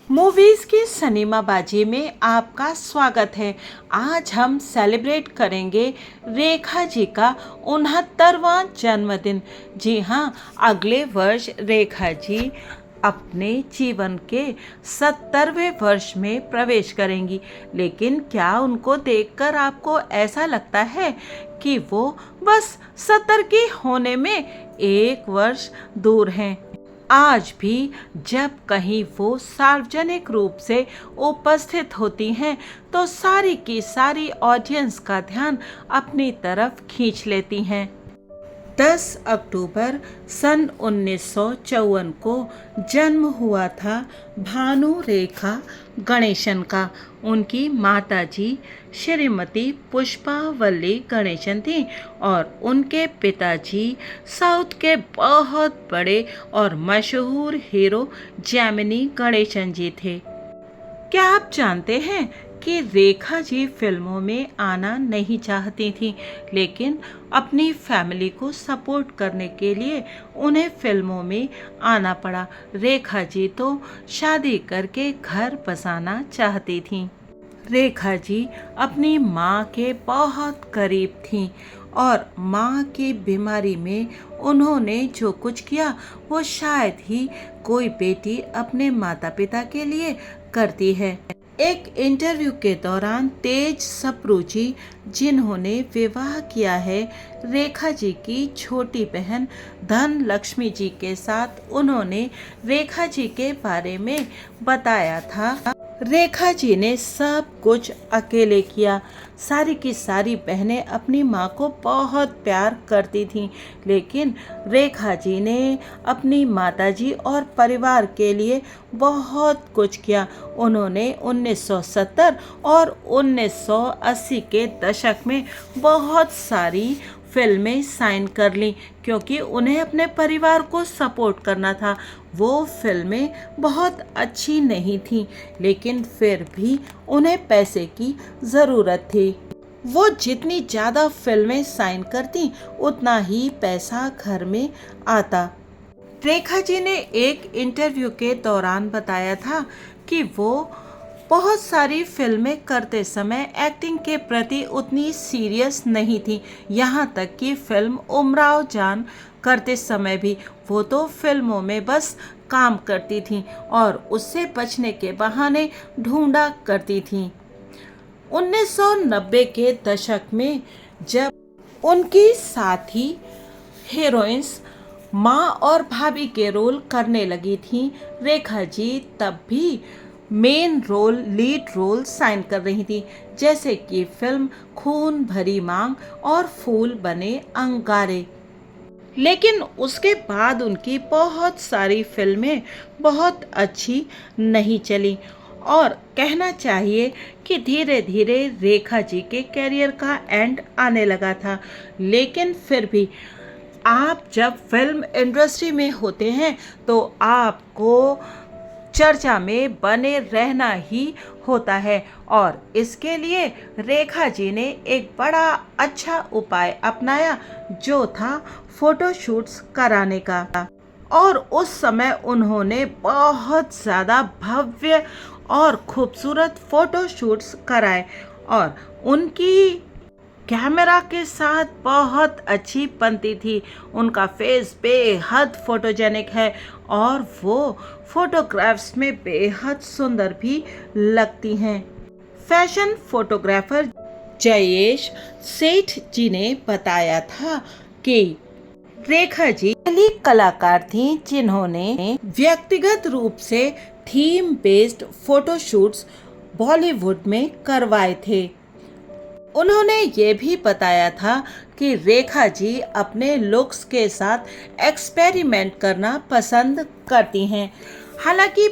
Movies की सिनेमाबाजी में आपका स्वागत है। आज हम सेलिब्रेट करेंगे रेखा जी का 69वां जन्मदिन। जी हाँ, अगले वर्ष रेखा जी अपने जीवन के 70वें वर्ष में प्रवेश करेंगी। लेकिन क्या उनको देखकर आपको ऐसा लगता है कि वो बस 70 की होने में एक वर्ष दूर हैं? आज भी जब कहीं वो सार्वजनिक रूप से उपस्थित होती हैं तो सारी की सारी ऑडियंस का ध्यान अपनी तरफ खींच लेती हैं। 10 अक्टूबर सन 1954 को जन्म हुआ था भानु रेखा गणेशन का। उनकी माताजी श्रीमती पुष्पावल्ली गणेशन थी और उनके पिताजी साउथ के बहुत बड़े और मशहूर हीरो जेमिनी गणेशन जी थे। क्या आप जानते हैं कि रेखा जी फिल्मों में आना नहीं चाहती थीं, लेकिन अपनी फैमिली को सपोर्ट करने के लिए उन्हें फिल्मों में आना पड़ा। रेखा जी तो शादी करके घर बसाना चाहती थीं। रेखा जी अपनी माँ के बहुत करीब थीं और माँ की बीमारी में उन्होंने जो कुछ किया वो शायद ही कोई बेटी अपने माता पिता के लिए करती है। एक इंटरव्यू के दौरान तेज सप्रू जिन्होंने विवाह किया है रेखा जी की छोटी बहन धन लक्ष्मी जी के साथ, उन्होंने रेखा जी के बारे में बताया था। रेखा जी ने सब कुछ अकेले किया। सारी की सारी बहनें अपनी माँ को बहुत प्यार करती थीं, लेकिन रेखा जी ने अपनी माताजी और परिवार के लिए बहुत कुछ किया। उन्होंने 1970 और 1980 के दशक में बहुत सारी फिल्में साइन कर ली क्योंकि उन्हें अपने परिवार को सपोर्ट करना था। वो फिल्में बहुत अच्छी नहीं थीं, लेकिन फिर भी उन्हें पैसे की ज़रूरत थी। वो जितनी ज़्यादा फिल्में साइन करती उतना ही पैसा घर में आता। रेखा जी ने एक इंटरव्यू के दौरान बताया था कि वो बहुत सारी फिल्में करते समय एक्टिंग के प्रति उतनी सीरियस नहीं थी। यहाँ तक कि फिल्म उमराव जान करते समय भी वो तो फिल्मों में बस काम करती थीं और उससे बचने के बहाने ढूंढा करती थीं। 1990 के दशक में जब उनकी साथी हीरोइंस माँ और भाभी के रोल करने लगी थीं, रेखा जी तब भी लीड रोल साइन कर रही थी, जैसे कि फिल्म खून भरी मांग और फूल बने अंगारे। लेकिन उसके बाद उनकी बहुत सारी फिल्में बहुत अच्छी नहीं चली और कहना चाहिए कि धीरे धीरे रेखा जी के कैरियर का एंड आने लगा था। लेकिन फिर भी आप जब फिल्म इंडस्ट्री में होते हैं तो आपको चर्चा में बने रहना ही होता है और इसके लिए रेखा जी ने एक बड़ा अच्छा उपाय अपनाया, जो था फोटोशूट्स कराने का। और उस समय उन्होंने बहुत ज़्यादा भव्य और खूबसूरत फोटोशूट्स कराए और उनकी कैमरा के साथ बहुत अच्छी बनती थी। उनका फेस बेहद फोटोजेनिक है और वो फोटोग्राफ्स में बेहद सुंदर भी लगती हैं। फैशन फोटोग्राफर जयेश सेठ जी ने बताया था कि रेखा जी पहली कलाकार थीं जिन्होंने व्यक्तिगत रूप से थीम बेस्ड फोटोशूट्स बॉलीवुड में करवाए थे। उन्होंने ये भी बताया था कि रेखा जी अपने लुक्स के साथ एक्सपेरिमेंट करना पसंद करती हैं। हालांकि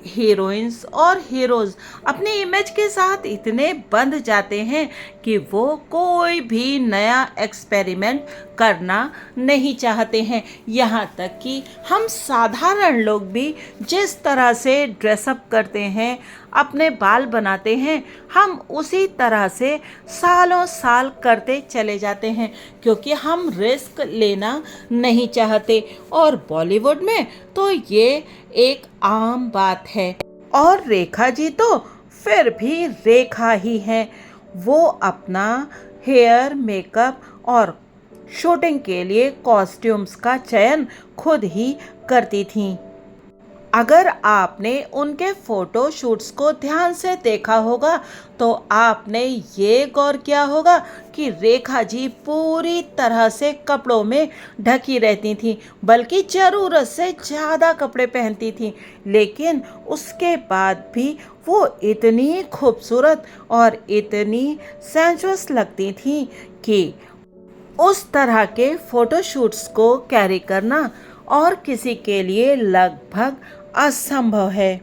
हीरोइंस और हीरोज अपनी इमेज के साथ इतने बंध जाते हैं कि वो कोई भी नया एक्सपेरिमेंट करना नहीं चाहते हैं। यहाँ तक कि हम साधारण लोग भी जिस तरह से ड्रेसअप करते हैं, अपने बाल बनाते हैं, हम उसी तरह से सालों साल करते चले जाते हैं क्योंकि हम रिस्क लेना नहीं चाहते। और बॉलीवुड में तो ये एक आम बात है। और रेखा जी तो फिर भी रेखा ही हैं। वो अपना हेयर, मेकअप और शूटिंग के लिए कॉस्ट्यूम्स का चयन खुद ही करती थीं। अगर आपने उनके फोटो शूट्स को ध्यान से देखा होगा तो आपने ये गौर किया होगा कि रेखा जी पूरी तरह से कपड़ों में ढकी रहती थीं, बल्कि ज़रूरत से ज़्यादा कपड़े पहनती थीं। लेकिन उसके बाद भी वो इतनी खूबसूरत और इतनी सेंसुअस लगती थीं कि उस तरह के फोटोशूट्स को कैरी करना और किसी के लिए लगभग असंभव है।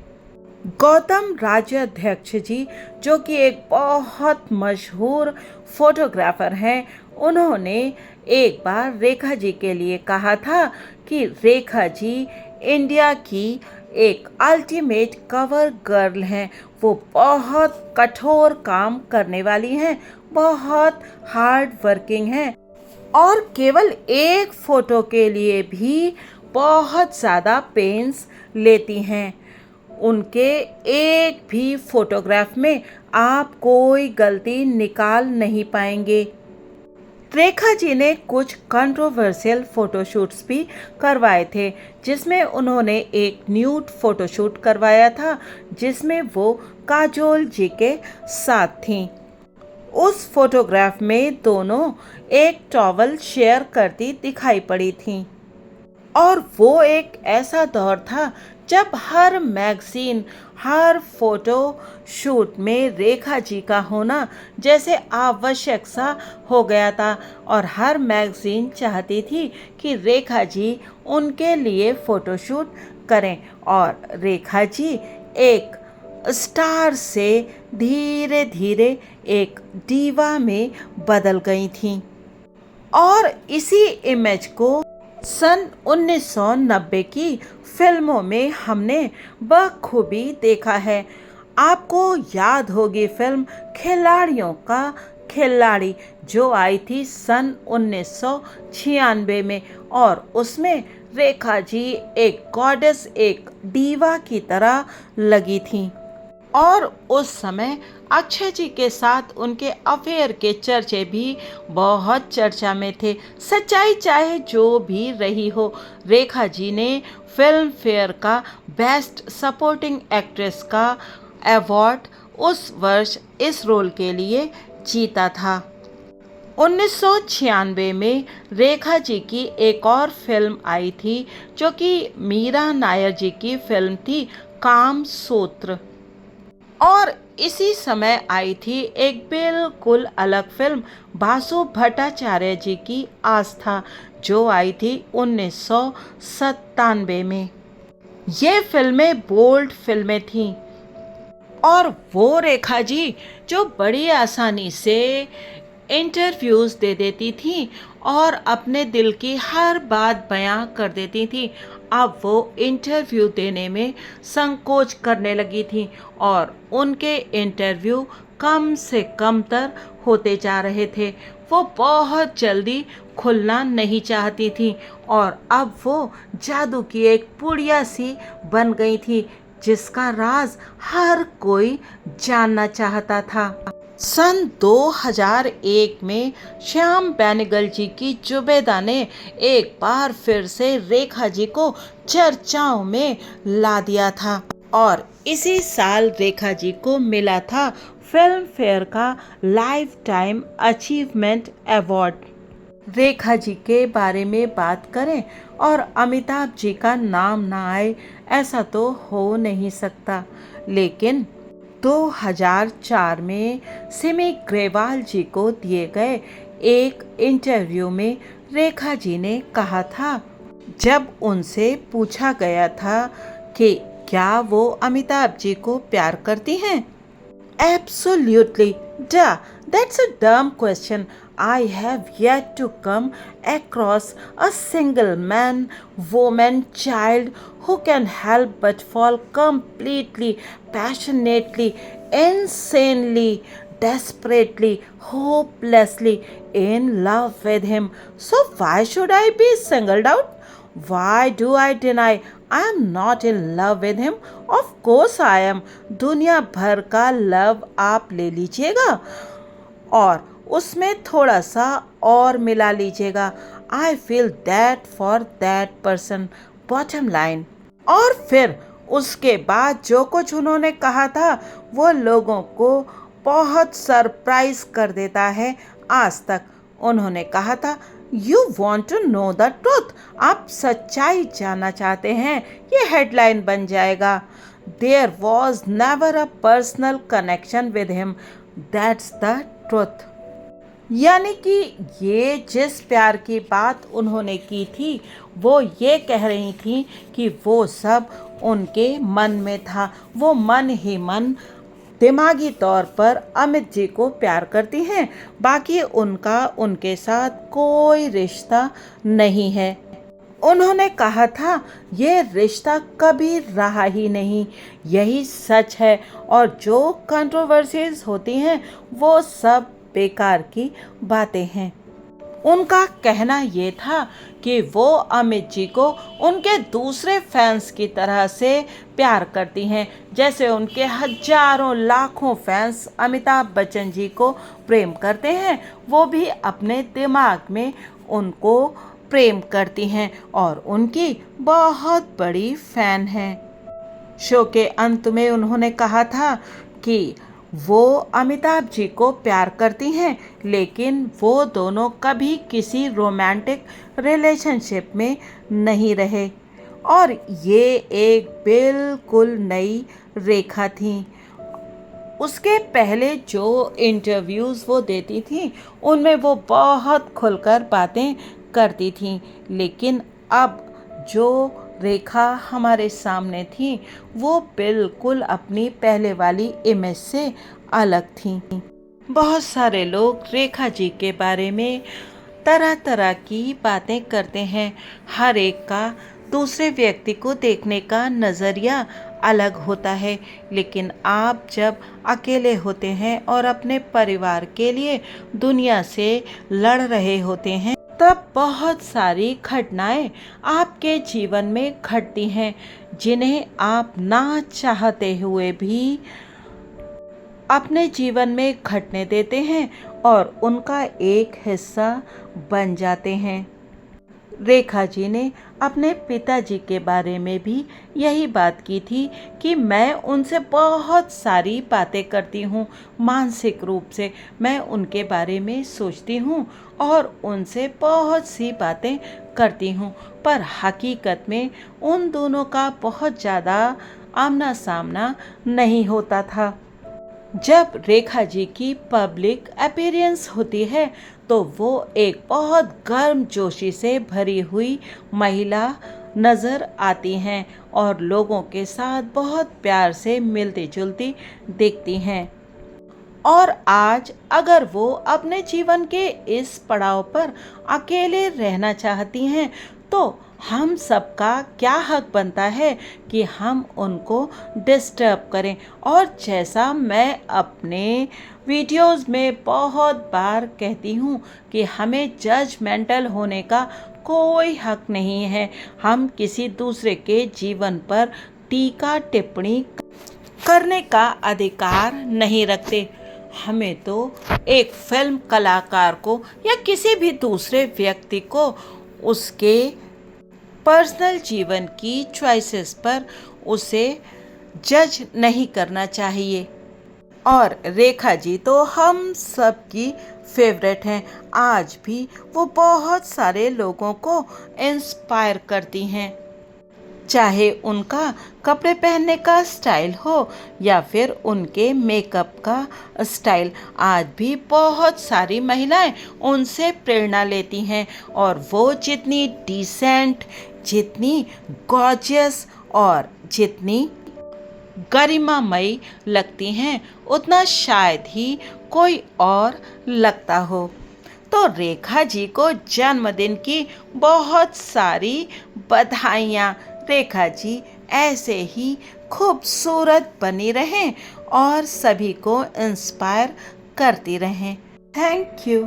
गौतम राज्याध्यक्ष जी, जो कि एक बहुत मशहूर फोटोग्राफर हैं, उन्होंने एक बार रेखा जी के लिए कहा था कि रेखा जी इंडिया की एक अल्टीमेट कवर गर्ल हैं। वो बहुत कठोर काम करने वाली हैं, बहुत हार्ड वर्किंग हैं और केवल एक फोटो के लिए भी बहुत ज़्यादा पेंस लेती हैं। उनके एक भी फोटोग्राफ में आप कोई गलती निकाल नहीं पाएंगे। रेखा जी ने कुछ कंट्रोवर्शियल फोटोशूट्स भी करवाए थे, जिसमें उन्होंने एक न्यूड फोटोशूट करवाया था जिसमें वो काजोल जी के साथ थीं। उस फोटोग्राफ में दोनों एक टॉवल शेयर करती दिखाई पड़ी थीं और वो एक ऐसा दौर था जब हर मैगजीन, हर फोटो शूट में रेखा जी का होना जैसे आवश्यक सा हो गया था और हर मैगजीन चाहती थी कि रेखा जी उनके लिए फोटोशूट करें और रेखा जी एक स्टार से धीरे धीरे एक डीवा में बदल गई थीं और इसी इमेज को सन 1990 की फिल्मों में हमने बखूबी देखा है। आपको याद होगी फिल्म खिलाड़ियों का खिलाड़ी, जो आई थी सन 1996 में और उसमें रेखा जी एक गॉडेस, एक डीवा की तरह लगी थी और उस समय अक्षय जी के साथ उनके अफेयर के चर्चे भी बहुत चर्चा में थे। सच्चाई चाहे जो भी रही हो, रेखा जी ने फिल्म फेयर का बेस्ट सपोर्टिंग एक्ट्रेस का अवार्ड उस वर्ष इस रोल के लिए जीता था। 1996 में रेखा जी की एक और फिल्म आई थी जो कि मीरा नायर जी की फिल्म थी काम सूत्र और इसी समय आई थी एक बिल्कुल अलग फिल्म बासु भट्टाचार्य जी की आस्था, जो आई थी 1997 में। ये फिल्में बोल्ड फिल्में थीं और वो रेखा जी जो बड़ी आसानी से इंटरव्यूज़ दे देती थी और अपने दिल की हर बात बयां कर देती थी, अब वो इंटरव्यू देने में संकोच करने लगी थी और उनके इंटरव्यू कम से कम तर होते जा रहे थे। वो बहुत जल्दी खुलना नहीं चाहती थी और अब वो जादू की एक पुड़िया सी बन गई थी जिसका राज हर कोई जानना चाहता था। सन 2001 में श्याम बेनेगल जी की जुबेदा ने एक बार फिर से रेखा जी को चर्चाओं में ला दिया था और इसी साल रेखा जी को मिला था फिल्म फेयर का life time achievement award. Rekha ji के बारे में बात करें और अमिताभ जी का नाम ना आए, ऐसा तो हो नहीं सकता। लेकिन 2004 में सिमी ग्रेवाल जी को दिए गए एक इंटरव्यू में रेखा जी ने कहा था, जब उनसे पूछा गया था कि क्या वो अमिताभ जी को प्यार करती हैं, Absolutely, duh, that's a dumb question. I have yet to come across a single man, woman, child who can help but fall completely, passionately, insanely, desperately, hopelessly in love with him. So why should I be singled out? Why do I deny I am not in love with him, of course I am. दुनिया भर का love आप ले लीजिएगा और उसमें थोड़ा सा और मिला लीजिएगा। I feel that for that person, bottom line. और फिर उसके बाद जो कुछ उन्होंने कहा था वो लोगों को बहुत सरप्राइज कर देता है। आज तक उन्होंने कहा था, you want to know the truth, आप सच्चाई जानना चाहते हैं, ये हेडलाइन बन जाएगा। There was never a personal connection with him, that's the truth. यानी कि ये जिस प्यार की बात उन्होंने की थी वो ये कह रही थी कि वो सब उनके मन में था। वो मन ही मन दिमागी तौर पर अमित जी को प्यार करती हैं, बाकी उनका उनके साथ कोई रिश्ता नहीं है। उन्होंने कहा था ये रिश्ता कभी रहा ही नहीं, यही सच है, और जो कंट्रोवर्सीज होती हैं वो सब बेकार की बातें हैं। उनका कहना ये था कि वो अमित जी को उनके दूसरे फैंस की तरह से प्यार करती हैं, जैसे उनके हजारों लाखों फैंस अमिताभ बच्चन जी को प्रेम करते हैं, वो भी अपने दिमाग में उनको प्रेम करती हैं और उनकी बहुत बड़ी फैन हैं। शो के अंत में उन्होंने कहा था कि वो अमिताभ जी को प्यार करती हैं, लेकिन वो दोनों कभी किसी रोमांटिक रिलेशनशिप में नहीं रहे, और ये एक बिल्कुल नई रेखा थी। उसके पहले जो इंटरव्यूज़ वो देती थी उनमें वो बहुत खुलकर बातें करती थी, लेकिन अब जो रेखा हमारे सामने थी वो बिल्कुल अपनी पहले वाली इमेज से अलग थी। बहुत सारे लोग रेखा जी के बारे में तरह तरह की बातें करते हैं। हर एक का दूसरे व्यक्ति को देखने का नज़रिया अलग होता है, लेकिन आप जब अकेले होते हैं और अपने परिवार के लिए दुनिया से लड़ रहे होते हैं तब बहुत सारी घटनाएं आपके जीवन में घटती हैं जिन्हें आप ना चाहते हुए भी अपने जीवन में घटने देते हैं और उनका एक हिस्सा बन जाते हैं। रेखा जी ने अपने पिताजी के बारे में भी यही बात की थी कि मैं उनसे बहुत सारी बातें करती हूँ, मानसिक रूप से मैं उनके बारे में सोचती हूँ और उनसे बहुत सी बातें करती हूँ, पर हकीकत में उन दोनों का बहुत ज़्यादा आमना सामना नहीं होता था। जब रेखा जी की पब्लिक अपीयरेंस होती है तो वो एक बहुत गर्मजोशी से भरी हुई महिला नज़र आती हैं और लोगों के साथ बहुत प्यार से मिलती जुलती दिखती हैं। और आज अगर वो अपने जीवन के इस पड़ाव पर अकेले रहना चाहती हैं तो हम सबका क्या हक बनता है कि हम उनको डिस्टर्ब करें। और जैसा मैं अपने वीडियोस में बहुत बार कहती हूँ कि हमें जजमेंटल होने का कोई हक नहीं है। हम किसी दूसरे के जीवन पर टीका टिप्पणी करने का अधिकार नहीं रखते। हमें तो एक फिल्म कलाकार को या किसी भी दूसरे व्यक्ति को उसके पर्सनल जीवन की चॉइसेस पर उसे जज नहीं करना चाहिए। और रेखा जी तो हम सब की फेवरेट हैं। आज भी वो बहुत सारे लोगों को इंस्पायर करती हैं, चाहे उनका कपड़े पहनने का स्टाइल हो या फिर उनके मेकअप का स्टाइल। आज भी बहुत सारी महिलाएं उनसे प्रेरणा लेती हैं और वो जितनी डिसेंट, जितनी गॉर्जियस और जितनी गरिमामयी लगती हैं उतना शायद ही कोई और लगता हो। तो रेखा जी को जन्मदिन की बहुत सारी बधाइयाँ। रेखा जी ऐसे ही खूबसूरत बनी रहें और सभी को इंस्पायर करती रहें। Thank you.